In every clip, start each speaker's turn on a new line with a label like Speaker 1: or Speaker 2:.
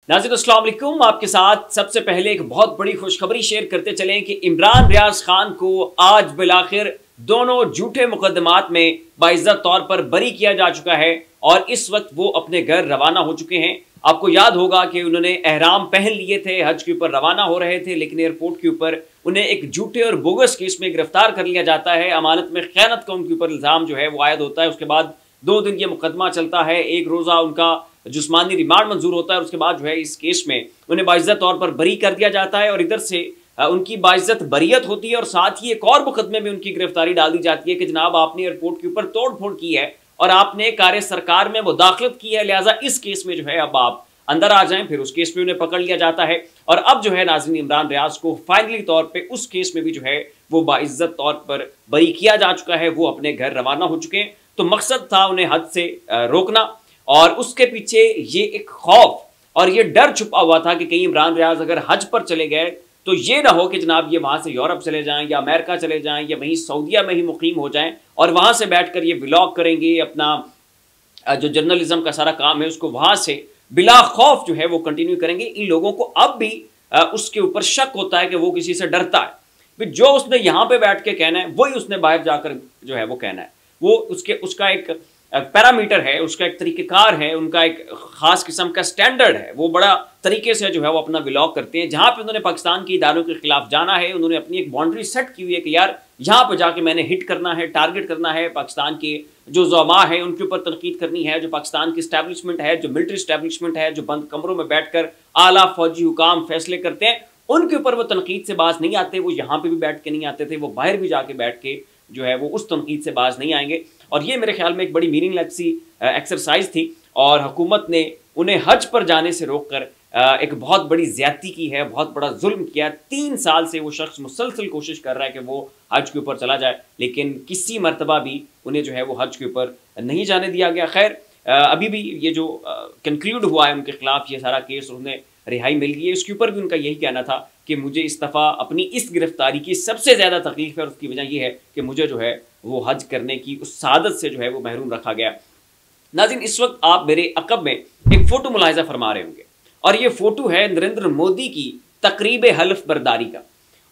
Speaker 1: नाज़रीन अस्सलाम वालेकुम। आपके साथ सबसे पहले एक बहुत बड़ी खुशखबरी शेयर करते चलें कि इमरान रियाज खान को आज बिलाखिर दोनों झूठे मुकदमात में बाइज्जत तौर पर बरी किया जा चुका है और इस वक्त वो अपने घर रवाना हो चुके हैं। आपको याद होगा कि उन्होंने एहराम पहन लिए थे, हज के ऊपर रवाना हो रहे थे, लेकिन एयरपोर्ट के ऊपर उन्हें एक झूठे और बोगस केस में गिरफ्तार कर लिया जाता है। अमानत में खयानत का उनके ऊपर इल्ज़ाम जो है वो आयद होता है। उसके बाद 2 दिन ये मुकदमा चलता है, एक रोज़ा उनका जिस्मानी रिमांड मंजूर होता है और उसके बाद जो है इस केस में उन्हें बाइज्जत तौर पर बरी कर दिया जाता है और इधर से उनकी बाइज्जत बरियत होती है और साथ ही एक और मुकदमे में उनकी गिरफ्तारी डाल दी जाती है कि जनाब आपने एयरपोर्ट के ऊपर तोड़ फोड़ की है और आपने कार्य सरकार में मुदाखलत की है, लिहाजा इस केस में जो है अब आप अंदर आ जाएं। फिर उस केस में उन्हें पकड़ लिया जाता है और अब जो है नाज़रीन इमरान रियाज को फाइनली तौर पे उस केस में भी जो है वो बाइज्जत तौर पर बरी किया जा चुका है। वो अपने घर रवाना हो चुके हैं। तो मकसद था उन्हें हद से रोकना और उसके पीछे ये एक खौफ और ये डर छुपा हुआ था कि कहीं इमरान रियाज अगर हज पर चले गए तो ये ना हो कि जनाब ये वहां से यूरोप चले जाएं या अमेरिका चले जाएं या वहीं सऊदीया में ही मुकीम हो जाएं और वहां से बैठकर ये व्लॉग करेंगे, अपना जो जर्नलिज्म का सारा काम है उसको वहां से बिला खौफ जो है वो कंटिन्यू करेंगे। इन लोगों को अब भी उसके ऊपर शक होता है कि वो किसी से डरता है। जो उसने यहाँ पे बैठ के कहना है वही उसने बाहर जाकर जो है वो कहना है। वो उसका एक पैरामीटर है, उसका एक तरीक़ेकार है, उनका एक ख़ास किस्म का स्टैंडर्ड है। वो बड़ा तरीके से जो है वो अपना व्लॉग करते हैं। जहाँ पे उन्होंने पाकिस्तान के इदारों के खिलाफ जाना है, उन्होंने अपनी एक बाउंड्री सेट की हुई है कि यार यहाँ पर जाके मैंने हिट करना है, टारगेट करना है, पाकिस्तान के जो ज़ुमा है उनके ऊपर तनकीद करनी है, जो पाकिस्तान की इस्टेब्लिशमेंट है, जो मिलिट्री इस्टेब्लिशमेंट है, जो बंद कमरों में बैठ कर आला फौजी हुकाम फैसले करते हैं, उनके ऊपर वो तनकीद से बाज नहीं आते। वो यहाँ पर भी बैठ के नहीं आते थे, वो बाहर भी जाके बैठ के जो है वो उस तनकीद से बाज नहीं आएंगे। और ये मेरे ख्याल में एक बड़ी मीनिंगलेस सी एक्सरसाइज थी और हुकूमत ने उन्हें हज पर जाने से रोककर एक बहुत बड़ी ज्यादती की है, बहुत बड़ा जुल्म किया। 3 साल से वो शख्स मुसलसल कोशिश कर रहा है कि वो हज के ऊपर चला जाए, लेकिन किसी मरतबा भी उन्हें जो है वो हज के ऊपर नहीं जाने दिया गया। खैर अभी भी ये जो कंक्लूड हुआ है उनके खिलाफ ये सारा केस, उन्हें रिहाई मिल गई है। इसके ऊपर भी उनका यही कहना था कि मुझे इस दफ़ा अपनी इस गिरफ्तारी की सबसे ज़्यादा तकलीफ है और उसकी वजह यह है कि मुझे जो है वो हज करने की उस सादत से जो है वो महरूम रखा गया। नाज़रीन इस वक्त आप मेरे अक़ब में एक फ़ोटो मुलाहिज़ा फरमा रहे होंगे और ये फ़ोटो है नरेंद्र मोदी की तकरीब हल्फ बरदारी का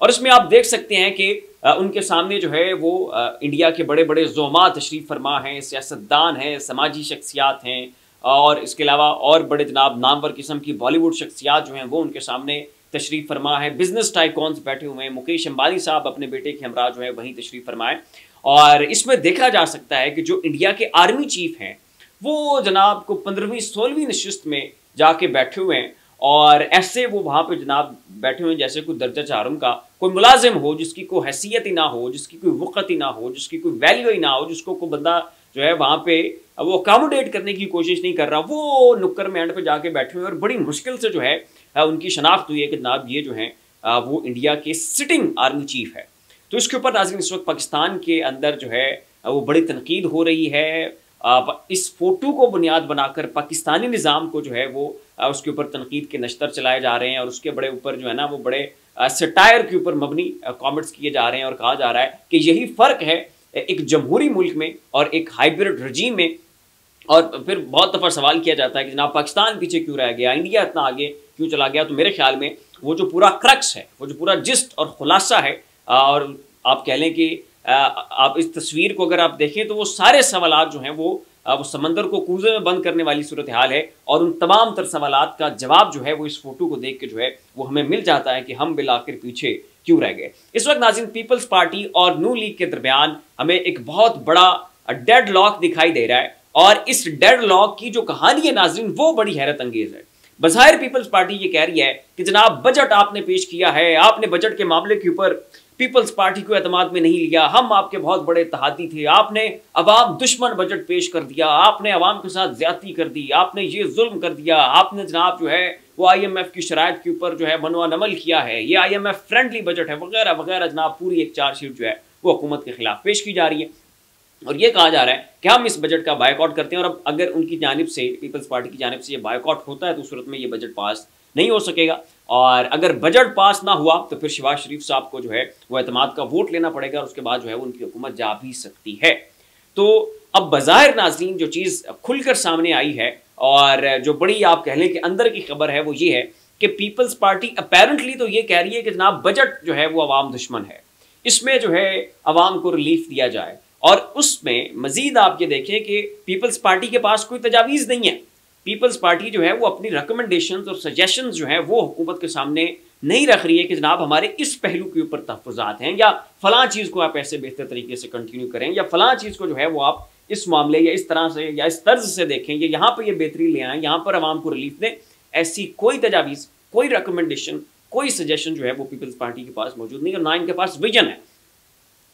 Speaker 1: और इसमें आप देख सकते हैं कि उनके सामने जो है वो इंडिया के बड़े बड़े ज़ोमा तशरीफ़ फरमा हैं, सियासतदान हैं, समाजी शख्सियात हैं और इसके अलावा और बड़े जनाब नामवर किस्म की बॉलीवुड शख्सियात जो हैं वो उनके सामने तशरीफ़ फरमा है। बिजनेस टाइकॉन्स बैठे हुए हैं, मुकेश अंबानी साहब अपने बेटे के हमरा जो है वहीं तशरीफ़ फरमाए और इसमें देखा जा सकता है कि जो इंडिया के आर्मी चीफ हैं वो जनाब को 15वीं 16वीं नशिस्त में जाके बैठे हुए हैं और ऐसे वो वहाँ पे जनाब बैठे हुए हैं जैसे कोई दर्जा चारम का कोई मुलाजिम हो जिसकी कोई हैसियत ही ना हो, जिसकी कोई वक़्त ही ना हो, जिसकी कोई वैल्यू ही ना हो, जिसको कोई बंदा जो है वहाँ पे वो अकोमोडेट करने की कोशिश नहीं कर रहा, वो नुक्कर में एंड पे जाके बैठे हुए और बड़ी मुश्किल से जो है उनकी शनाख्त हुई है कि जनाब ये जो है वो इंडिया के सिटिंग आर्मी चीफ है। तो इसके ऊपर नाज़रीन इस वक्त पाकिस्तान के अंदर जो है वो बड़ी तनकीद हो रही है। इस फोटो को बुनियाद बनाकर पाकिस्तानी निज़ाम को जो है वो उसके ऊपर तनकीद के नश्तर चलाए जा रहे हैं और उसके बड़े ऊपर जो है ना वो बड़े सटायर के ऊपर मबनी कमेंट्स किए जा रहे हैं और कहा जा रहा है कि यही फ़र्क है एक जमहूरी मुल्क में और एक हाइब्रिड रजीम में। और फिर बहुत दफ़ा सवाल किया जाता है कि जनाब पाकिस्तान पीछे क्यों रह गया, इंडिया इतना आगे क्यों चला गया। तो मेरे ख्याल में वो जो पूरा क्रक्स है, वो जो पूरा जिस्ट और खुलासा है और आप कह लें कि आप इस तस्वीर को अगर आप देखें तो वो सारे सवालात जो हैं वो समंदर को कूजे में बंद करने वाली सूरत हाल है और उन तमाम तर सवालात का जवाब जो है वो इस फोटो को देख के जो है वो हमें मिल जाता है कि हम बिलाखिर पीछे क्यों रह गए। इस वक्त नाज़रीन पीपल्स पार्टी और नू लीग के दरमियान हमें एक बहुत बड़ा डेड लॉक दिखाई दे रहा है और इस डेड लॉक की जो कहानी है नाज़रीन वो बड़ी हैरत अंगेज है। बज़ाहिर पीपल्स पार्टी ये कह रही है कि जनाब बजट आपने पेश किया है, आपने बजट के मामले के ऊपर पीपल्स पार्टी को एतमाद में नहीं लिया, हम आपके बहुत बड़े तहादी थे, आपने अवाम दुश्मन बजट पेश कर दिया, आपने अवाम के साथ ज्यादती कर दी, आपने ये जुल्म कर दिया, आपने जनाब जो है वो IMF की शराइत के ऊपर जो है मनवा नमल किया है, ये IMF फ्रेंडली बजट है वगैरह वगैरह। जनाब पूरी एक चार्जशीट जो है वो हुकूमत के खिलाफ पेश की जा रही है और ये कहा जा रहा है कि हम इस बजट का बायकॉट करते हैं और अब अगर उनकी जानिब से पीपल्स पार्टी की जानिब से ये बायकॉट होता है तो उस सूरत में ये बजट पास नहीं हो सकेगा और अगर बजट पास ना हुआ तो फिर शहबाज शरीफ साहब को जो है वो एतमाद का वोट लेना पड़ेगा और उसके बाद जो है उनकी हुकूमत जा भी सकती है। तो अब बज़ाहिर नाज़रीन जो चीज़ खुलकर सामने आई है और जो बड़ी आप कह लें कि अंदर की खबर है वो ये है कि पीपल्स पार्टी अपेरेंटली तो ये कह रही है कि जनाब बजट जो है वो अवाम दुश्मन है, इसमें जो है अवाम को रिलीफ दिया जाए। और उसमें मजीद आप ये देखें कि पीपल्स पार्टी के पास कोई तजावीज़ नहीं है। पीपल्स पार्टी जो है वो अपनी रिकमेंडेशंस और सजेशंस जो है वो हुकूमत के सामने नहीं रख रही है कि जनाब हमारे इस पहलू के ऊपर तहफ़्फ़ुज़ात हैं, या फलां चीज़ को आप ऐसे बेहतर तरीके से कंटिन्यू करें, या फलां चीज़ को जो है वो आप इस मामले या इस तरह से या इस तर्ज से देखें, या यहाँ पर ये बेहतरी ले आएँ, यहाँ पर अवाम को रिलीफ दें। ऐसी कोई तजावीज़, कोई रिकमेंडेशन, कोई सजेशन जो है वो पीपल्स पार्टी के पास मौजूद नहीं, और ना इनके पास विजन है।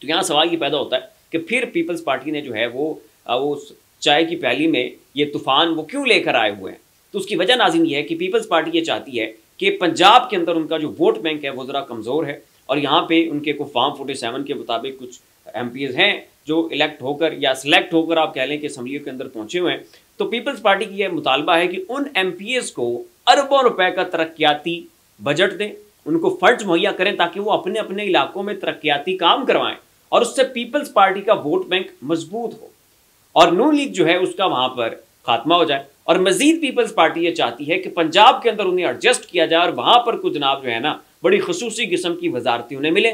Speaker 1: तो यहाँ सवाल ये पैदा होता है कि फिर पीपल्स पार्टी ने जो है वो चाय की प्याली में ये तूफान वो क्यों लेकर आए हुए हैं। तो उसकी वजह नाज़रीन ये है कि पीपल्स पार्टी ये चाहती है कि पंजाब के अंदर उनका जो वोट बैंक है वो ज़रा कमज़ोर है, और यहाँ पे उनके को फॉर्म 47 के मुताबिक कुछ MPs हैं जो इलेक्ट होकर या सिलेक्ट होकर आप कह लें कि असम्बली के अंदर पहुँचे हुए हैं। तो पीपल्स पार्टी की यह मुतालबा है कि उन MPs को अरबों रुपए का तरक्याती बजट दें, उनको फंड्स मुहैया करें ताकि वो अपने अपने इलाकों में तरक्याती काम करवाएं, और उससे पीपल्स पार्टी का वोट बैंक मजबूत हो और नून लीग जो है उसका वहां पर खात्मा हो जाए। और मजीद पीपल्स पार्टी ये चाहती है कि पंजाब के अंदर उन्हें एडजस्ट किया जाए और वहां पर कुछ जनाब जो है ना बड़ी खसूसी किस्म की वजारतें उन्हें मिले,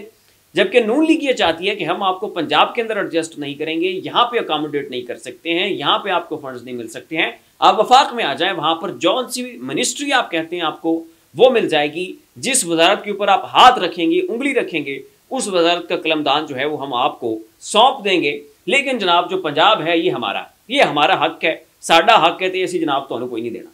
Speaker 1: जबकि नून लीग ये चाहती है कि हम आपको पंजाब के अंदर एडजस्ट नहीं करेंगे, यहाँ पे अकोमोडेट नहीं कर सकते हैं, यहाँ पे आपको फंड्स नहीं मिल सकते हैं, आप वफाक में आ जाए, वहां पर जौन सी मिनिस्ट्री आप कहते हैं आपको वो मिल जाएगी, जिस वजारत के ऊपर आप हाथ रखेंगे, उंगली रखेंगे, उस वजारत का कलमदान जो है वो हम आपको सौंप देंगे। लेकिन जनाब जो पंजाब है ये हमारा हक है, साडा हक है, तो ऐसी जनाब तो कोई नहीं देना।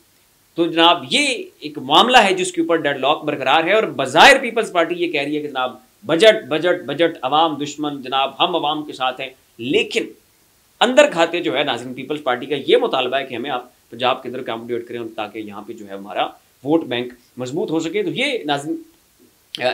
Speaker 1: तो जनाब ये एक मामला है जिसके ऊपर डेडलॉक बरकरार है, और बज़ाहिर पीपल्स पार्टी ये कह रही है कि जनाब बजट बजट बजट अवाम दुश्मन, जनाब हम अवाम के साथ हैं, लेकिन अंदर खाते जो है नाज़रीन पीपल्स पार्टी का ये मुतालबा है कि हमें आप पंजाब के अंदर अकोमोडेट करें ताकि यहाँ पे जो है हमारा वोट बैंक मजबूत हो सके। तो ये नाज़रीन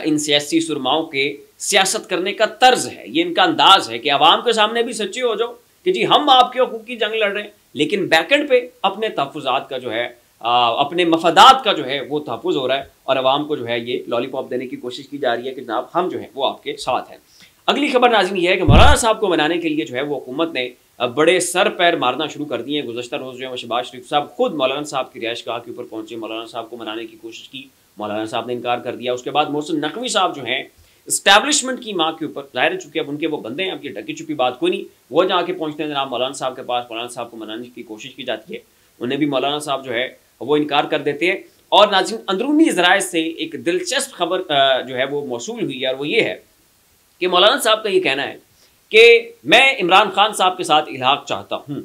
Speaker 1: इन सियासी सुरमाओं के सियासत करने का तर्ज है, ये इनका अंदाज है कि आवाम के सामने भी सच्चे हो जाओ कि जी हम आपके हकूक़ की जंग लड़ रहे हैं, लेकिन बैकेंड पे अपने तहफ़्फ़ुज़ात का जो है अपने मफादात का जो है वो तहफ़्फ़ुज़ हो रहा है, और आवाम को जो है ये लॉलीपॉप देने की कोशिश की जा रही है कि जनाब हम जो है वो आपके साथ हैं। अगली खबर नाज़रीन ये है कि मौलाना साहब को मनाने के लिए जो है वो हुकूमत ने बड़े सर पैर मारना शुरू कर दिए हैं। गुज़श्ता रोज़ जो है शहबाज शरीफ साहब खुद मौलाना साहब की रिहाइश गाह के ऊपर पहुँचे, मौलाना साहब को मनाने की कोशिश की, मौलाना साहब ने इनकार कर दिया। उसके बाद मोहसिन नकवी साहब जो हैं इस्टेब्लिशमेंट की माँ के ऊपर, जाहिर है चूँकि अब उनके वो बंदे हैं, अब ये ढकी छुपी बात कोई नहीं, वो जाके पहुँचते हैं जनाब मौलाना साहब के पास, मौलाना साहब को मनाने की कोशिश की जाती है, उन्हें भी मौलाना साहब जो है वो इनकार कर देते हैं। और नाज़रीन अंदरूनी ज़राए से एक दिलचस्प खबर जो है वो मौसूल हुई है, और वो ये है कि मौलाना साहब का ये कहना है कि मैं इमरान खान साहब के साथ इल्हाक चाहता हूँ,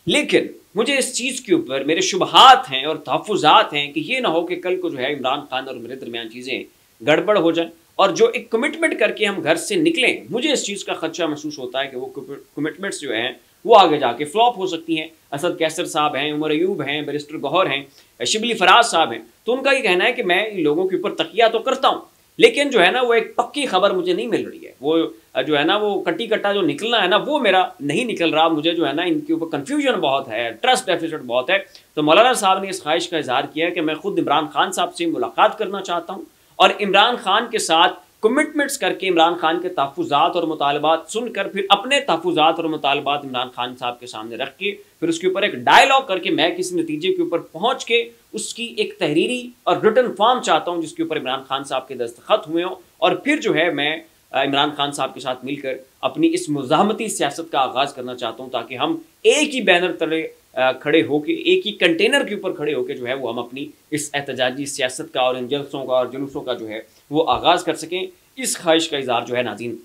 Speaker 1: लेकिन मुझे इस चीज़ के ऊपर मेरे शुबहात हैं और तहफ़्फ़ुज़ात हैं कि ये ना हो कि कल को जो है इमरान खान और मेरे दरमियान चीज़ें गड़बड़ हो जाएं, और जो एक कमिटमेंट करके हम घर से निकलें, मुझे इस चीज़ का खदशा महसूस होता है कि वो कमिटमेंट्स जो हैं वो आगे जाके फ्लॉप हो सकती हैं। असद कैसर साहब हैं, उमर अयूब हैं, बैरिस्टर गौहर हैं, शिबली फराज साहब हैं, तो उनका ये कहना है कि मैं इन लोगों के ऊपर तकिया तो करता हूँ, लेकिन जो है ना वो एक पक्की खबर मुझे नहीं मिल रही है, वो जो है ना वो कट्टी कट्टा जो निकलना है ना वो मेरा नहीं निकल रहा, मुझे जो है ना इनके ऊपर कन्फ्यूजन बहुत है, ट्रस्ट डेफिसिट बहुत है। तो मौलाना साहब ने इस ख्वाहिश का इजहार किया है कि मैं खुद इमरान खान साहब से मुलाकात करना चाहता हूँ, और इमरान खान के साथ कमिटमेंट्स करके इमरान खान के तहफ़्फ़ुज़ात और मुतालबात सुनकर फिर अपने तहफ़्फ़ुज़ात और मुतालबात इमरान खान साहब के सामने रख के फिर उसके ऊपर एक डायलॉग करके मैं किसी नतीजे के ऊपर पहुँच के उसकी एक तहरीरी और रिटन फॉर्म चाहता हूँ जिसके ऊपर इमरान खान साहब के दस्तखत हुए हों, और फिर जो है मैं इमरान खान साहब के साथ मिलकर अपनी इस मुज़ाहमती सियासत का आगाज़ करना चाहता हूँ, ताकि हम एक ही बैनर तले खड़े होके, एक ही कंटेनर के ऊपर खड़े होकर जो है वो हम अपनी इस एहतजाजी सियासत का और इन जलसों का और जुलूसों का जो है वो आगाज़ कर सकें। इस ख्वाहिश का इज़हार जो है नाज़रीन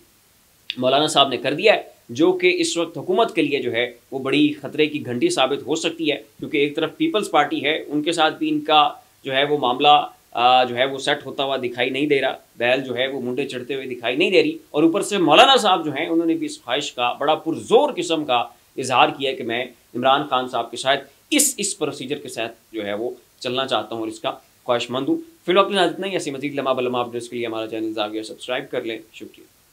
Speaker 1: मौलाना साहब ने कर दिया है, जो कि इस वक्त हुकूमत के लिए जो है वो बड़ी ख़तरे की घंटी साबित हो सकती है, क्योंकि एक तरफ पीपल्स पार्टी है, उनके साथ भी इनका जो है वो मामला जो है वो सेट होता हुआ दिखाई नहीं दे रहा, बैल जो है वो मुंडे चढ़ते हुए दिखाई नहीं दे रही, और ऊपर से मौलाना साहब जो हैं उन्होंने भी इस ख्वाहिश का बड़ा पुरजोर किस्म का इजहार किया कि मैं इमरान खान साहब के साथ इस प्रोसीजर के साथ जो है वो चलना चाहता हूँ और इसका ख्वाहिशमंद हूँ। फिलहाल इतना ही, ऐसी मज़ीद लम्हा बलम्हा अपडेट्स के लिए हमारा चैनल ज़ाविया सब्सक्राइब कर लें। शुक्रिया।